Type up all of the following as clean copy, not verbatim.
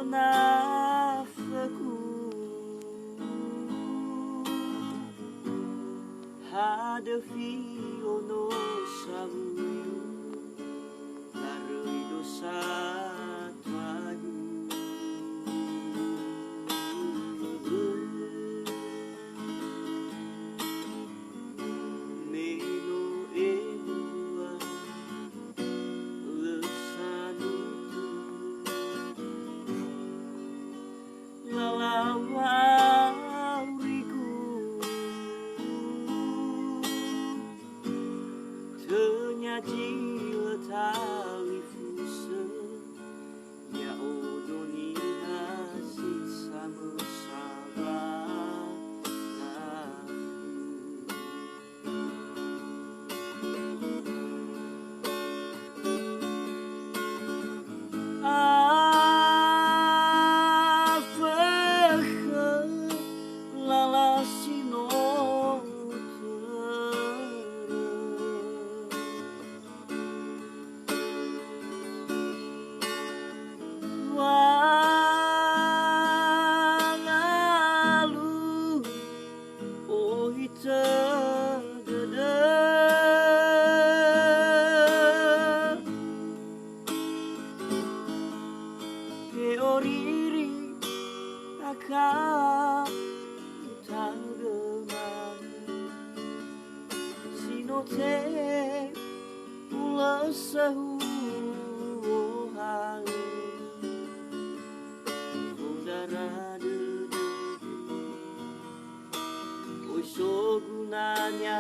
nafasku hadapi ono sabuyu larui dosa tuanu meno emua lesanu lalawariku tenyaji letali fuse ya odoni hasil sama-sama oriri akan tanggeman sinote ulasahu hale udara dedu oi sogunanya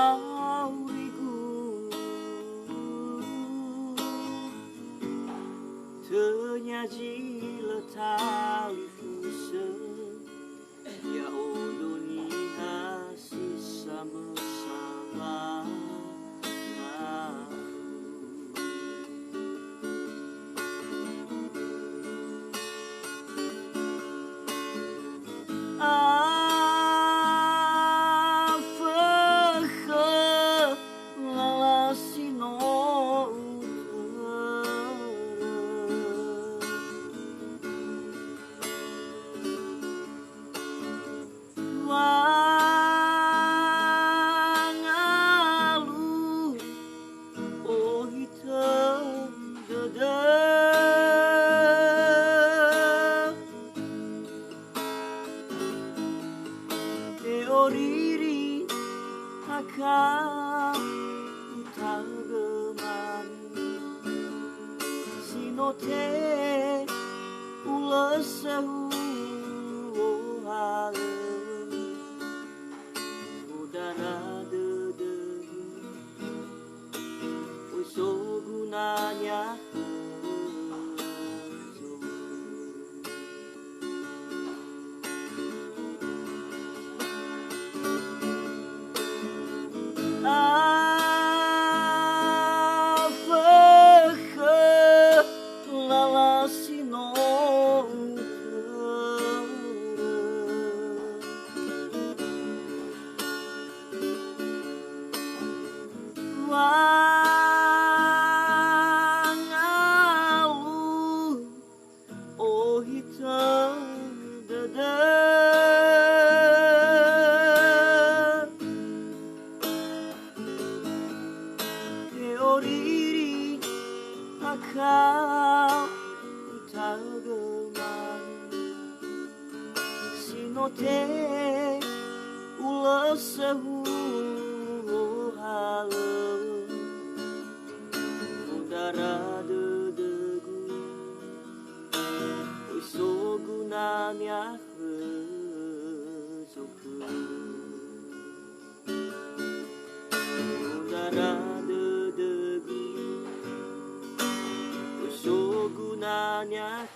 lalawariku tenyaji letali fuse ya odoni hasil sama-sama wangalu oh hitam dada oriri akan tanggeman sinote ulasahu hale udara dedu oi sogunanya wangalu oh hitam dada oriri akan tanggeman sinote ulasahu hale udara dedegu oi sogunanya hezoku darah debu. So gunanya